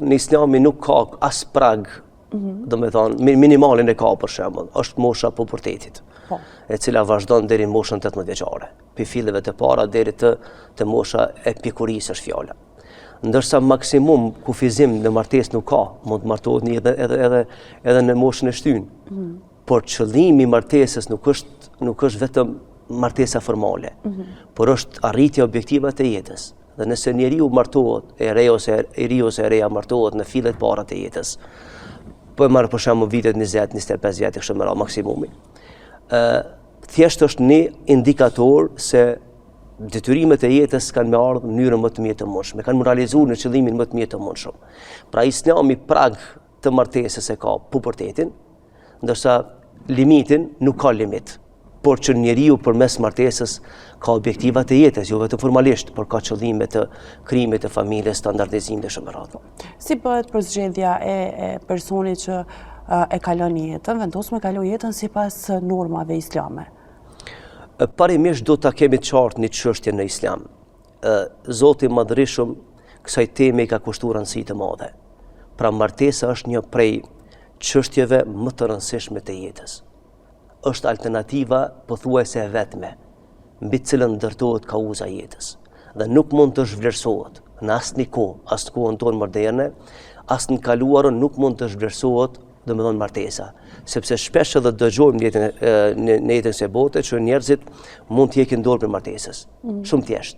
në Islami nuk ka as prag, do me thonë, minimalin e ka për shembull, është mosha pubertetit, e cila vazhdon deri në moshën 18 vjeçare, pi filleve të para deri të mosha e pikurisë është fjala. Ndërsa maksimum kufizim në martesë nuk ka, mund të martohet një edhe në moshën e shtynë. Por qëllimi i martesës nuk është vetëm martesa formale, por është arritja objektive të jetës. Dhe nëse njeriu martohet, e ri ose e reja martohet në fillet para të jetës, po e marrë për shembull vitet 20-25 vjet kështu me radhë maksimumi. Thjesht është një indikator se detyrimet e jetës kanë me ardhur në mënyrë më të mirë të mundshme, kanë realizuar në qëllimin më të mirë të mundshëm. Pra Islami prag të martesës e ka pubertetin, ndërsa limitin nuk ka limit, por që njeriu përmes martesës ka objektivat e jetës, jo vetëm formalisht, por ka qëllime të krijimit të familjes, standardizimit dhe shumërat. Si bëhet përzgjedhja e personit që e kalon jetën, vendos me kalon jetën sipas normave islame? Parimisht do ta kemi të qartë një çështje në Islam. Zoti i Madhërisht kësaj teme i ka kushtuar rëndësi të madhe. Pra martesa është një prej çështjeve më të rëndësishme të jetës. Është alternativa pothuajse e vetme, mbi të cilën ndërtohet kauza e jetës. Dhe nuk mund të zhvlerësohet në asnjë kohë, as në kohën tonë moderne, as në kaluarën nuk mund të zhvlerësohet domethënë martesa, sepse shpesh edhe dëgjojmë në jetën së bote që njerëzit mund të heqin dorë për martesës. Shumë thjesht.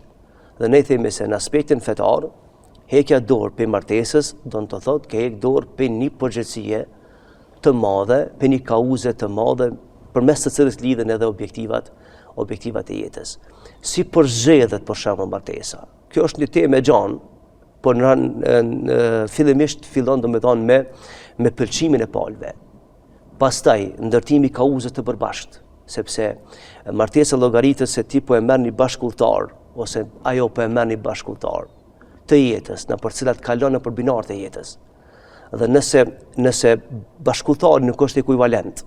Dhe ne themi se në aspektin fetar, heqja dorë për martesës do të thotë ke heq dorë për një përgjegjësie të madhe, për një kauze të madhe, përmes të cilës lidhen edhe objektivat e jetës. Si përzgjedhet për shembull martesa? Kjo është një temë e gjanë, por fillimisht fillon domethënë me pëlqimin e palëve. Pastaj ndërtimi i kauzës të përbashkët, sepse martesa llogaritet se ti po e merr një bashkëlltar ose ajo po e merr një bashkëlltar të jetës, në për cilat kalon nëpër binarët e jetës. Dhe nëse bashkëlltari nuk është ekuivalent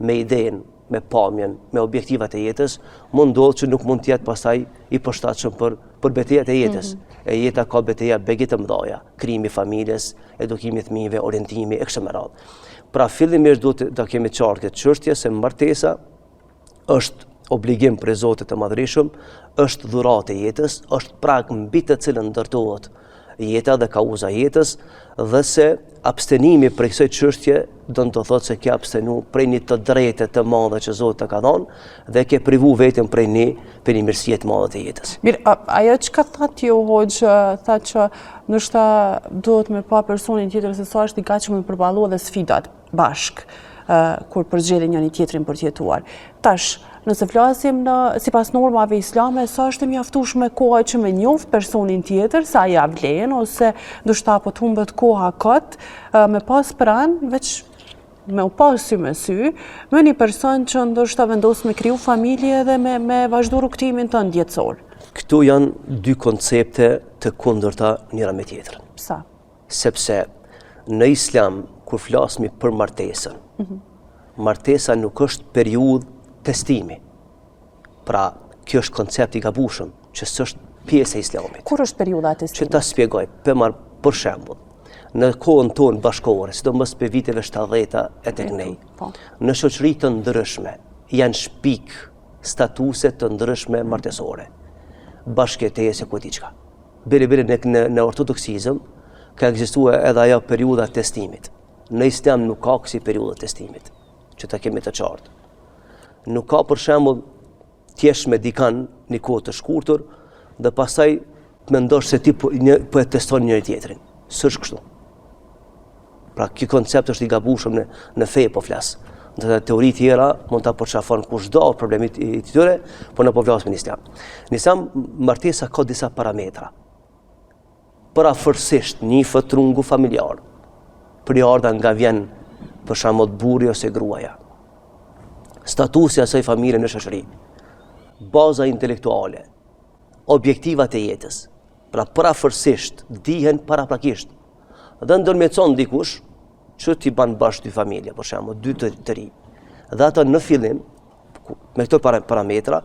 me idenë, me pamjen, me objektivat e jetës, mund ndodhë që nuk mund të jetë pastaj i përshtatshëm për betejat e jetës. E jeta ka beteja begje të mëdha, krijimi i familjes, edukimi i fëmijëve, orientimi e kështu me radhë. Pra fillimisht duhet ta kemi qartë këtë çështje se martesa është obligim për Zotin të Madhërisht, është dhuratë e jetës, është prag mbi të cilën ndërtohet jeta dhe kauza e jetës, dhe se abstenimi prej kësaj çështje do të thotë se ke abstenu prej një të drejtë të madhe që Zoti të ka dhënë dhe ke privu veten prej një mirësie të madhe të jetës. Mirë, ajo çka thatë ju hoxh, tha që ndoshta duhet me pa personin tjetër se sa është i gatshëm të përballojë dhe sfidat bashk kur përzgjedhin njëri tjetrin për të jetuar. Tash, nëse flasim sipas normave islame, sa është e mjaftueshme koha që me njoft personin tjetër, sa ja vlen ose ndoshta po të humbet koha kot, me pas pranë veç me u pas sy me sy, me një person që ndoshta vendos me kriju familje dhe me vazhdu rrugtimin tënd jetësor. Këtu janë dy koncepte të kundërta njëra me tjetrën. Sa? Sepse në Islam kur flasmi për martesën, martesa nuk është periudhë testimi. Pra, kjo është koncept i gabueshëm, që s'është pjesë e Islamit. Kur është periudha e testimit? Që ta shpjegoj, për shembull, në kohën tonë bashkëkohore, sidomos për viteve 70 e tek ne, në shoqëri të ndryshme janë shpik statuse të ndryshme martesore, bashkëjetese ku diçka. Bile në ortodoksizëm ka ekzistuar edhe ajo periudha e testimit. Në Islam nuk ka kësi periudha e testimit, që ta kemi të qartë. Nuk ka për shembull t'jesh me dikan një kohë të shkurtër dhe pastaj të mendosh se ti po e teston njëri tjetrin. S'është kështu. Pra ky koncept është i gabueshëm në fe po flas. Në teori tjera mund ta përçafon kushdo problemit i tyre, por në po flasim në Islam. Në Islam martesa ka disa parametra. Parafërsisht një trungu familjar. Priorda nga vjen për shembull burri ose gruaja. Statusi i asaj familje në shoqëri, baza intelektuale, objektivat e jetës, pra parafërsisht dihen paraprakisht, dhe ndërmjetëson dikush që t'i ban bashkë dy familje, për shembull, dy të ri. Dhe ata në fillim, me këto parametra,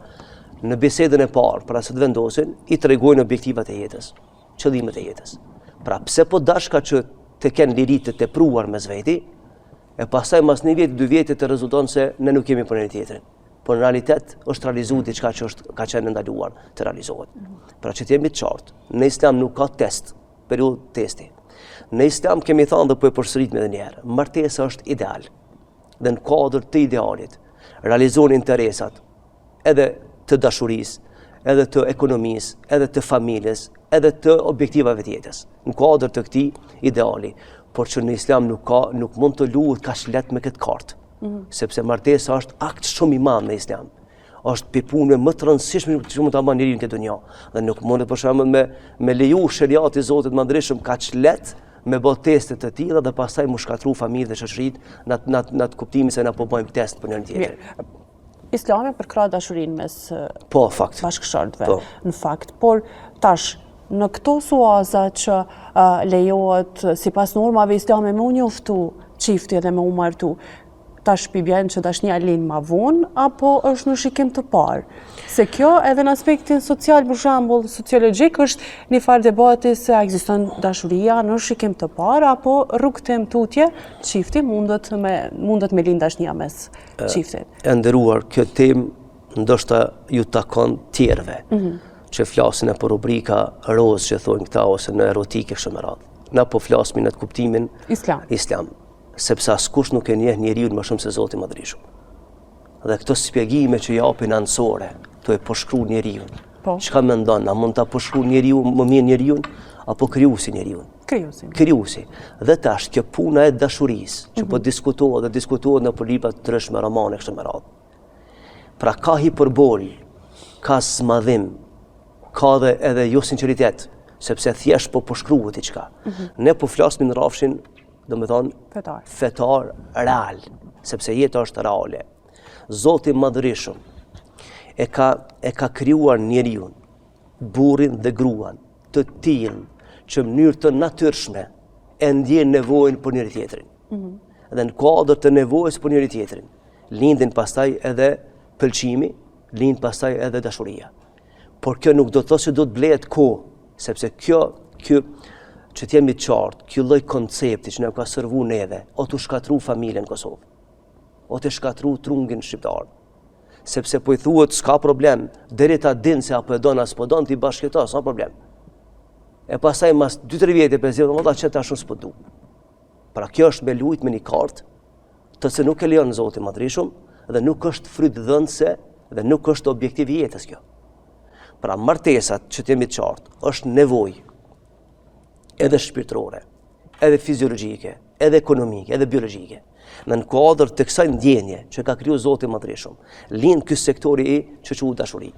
në bisedën e parë, para se të vendosin, i tregojnë objektivat e jetës, qëllimet e jetës. Pra pse po dashka që të kenë liri të tepruar me zveti, e pastaj mas një vjetë, 2 vjetë të rezulton se ne nuk kemi për njëri tjetrin. Por në realitet është realizuar diçka që ka qenë ndaluar të realizohet. Pra që t'jemi të qartë, në Islam nuk ka test, periudhë testi. Në Islam kemi thënë dhe po e përsëritem edhe një herë, martesa është ideal. Dhe në kuadër të idealit realizohen interesat edhe të dashurisë, edhe të ekonomisë, edhe të familjes, edhe të objektivave të jetës. Në kuadër të këtij ideali, por që në Islam nuk mund të luhet kaq lehtë me këtë kartë. Sepse martesa është akt shumë i madh në Islam. Është pi punëve më të rëndësishme që mund ta bëjë njeriu në këtë dunjë. Dhe nuk mundet për shembull me leju sheriati i Zotit Madhreshëm kaq lehtë me bë teste të tilla dhe pastaj mu shkatru familjen dhe shoqërinë në atë kuptimin se na po bëjmë test për njërin tjetrin. Islami përkrah dashurinë mes fakt. Bashkëshortëve, në fakt, por tash në këto suaza që lejohet sipas normave islame me u njoftu çifti dhe me u martu, tash bjen që dashnia lind ma vonë apo është në shikim të parë? Se kjo edhe në aspektin social, për shembull, sociologjik është një farë debati se a ekziston dashuria në shikim të parë apo rrugë të tutje çifti mundet me lind dashnia mes çiftit. E nderuar, kjo temë ndoshta ju takon tjerëve që flasin për rubrika rozë që thonë këta ose në erotike kështu me radhë. Na po flasim në atë kuptimin Islam. Sepse askush nuk e njeh njeriu më shumë se Zoti i Madhreshëm. Dhe këto shpjegime që japin anësore, to e përshkruan njeriu. Çka mendon, a mund ta përshkruaj njeriu më mirë njeriu apo krijuesi njeriu? Krijuesi. Dhe tash kjo puna e dashurisë, që po diskutohet në libra të ndryshme romane kështu me radhë. Pra ka hiperbol, ka smadhim, ka edhe jo sinqeritet, sepse thjesht po përshkruhet diçka. Ne po flasim në rrafshin fetar real, sepse jeta është reale. Zoti i Madhreshëm e ka krijuar njeriu, burrin dhe gruan, të tillë që në mënyrë të natyrshme e ndjen nevojën për njëri tjetrin. Dhe në kuadër të nevojës për njëri tjetrin, lindin pastaj edhe pëlqimi, lind pastaj edhe dashuria. Por kjo nuk do të thotë se do të blehet kohë, sepse kjo që t'jemi qartë, kjo lloj koncepti që ne ka servu neve, o të shkatru familjen në Kosovë, o të shkatru trungin shqiptar. Sepse po i thuhet s'ka problem, deri ta din se apo e don as po don ti bashkëto, s'ka problem. E pastaj mas 2-3 vjet e prezident valla që tash s'po du. Pra kjo është me lujt me një kartë, të se nuk e lejon Zoti i Madhreshëm dhe nuk është frytdhënëse dhe nuk është objektiv i jetës kjo. Pra martesat që t'jemi qartë është nevojë edhe shpirtërore, edhe fiziologjike, edhe ekonomike, edhe biologjike. Në kuadër të kësaj ndjenje që ka kriju Zoti i Madhreshëm, lind ky sektori i që quhet dashuri.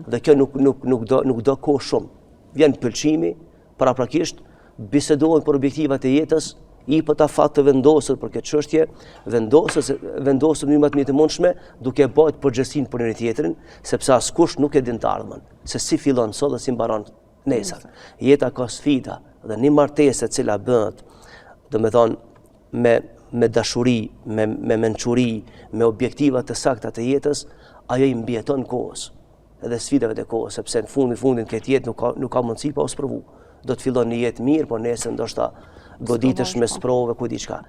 Dhe kjo nuk do kohë shumë. Vjen pëlqimi, paraprakisht bisedohen për objektivat e jetës, i për ta fat të vendosur për këtë çështje, vendosur në më të mundshme, duke bërë përgjegjësinë për njëri tjetrin, sepse askush nuk e din të ardhmen, se si fillon sot dhe si mbaron nesër. Jeta ka sfida dhe një martesë e cila bëhet, me dashuri, me mençuri, me objektiva të sakta të jetës, ajo i mbijeton kohës, edhe sfidave të kohës, sepse në fundin këtë jetë nuk ka mundësi pa u sprovu. Do të fillon një jetë mirë, por nesër ndoshta goditesh me sprove ku diçka.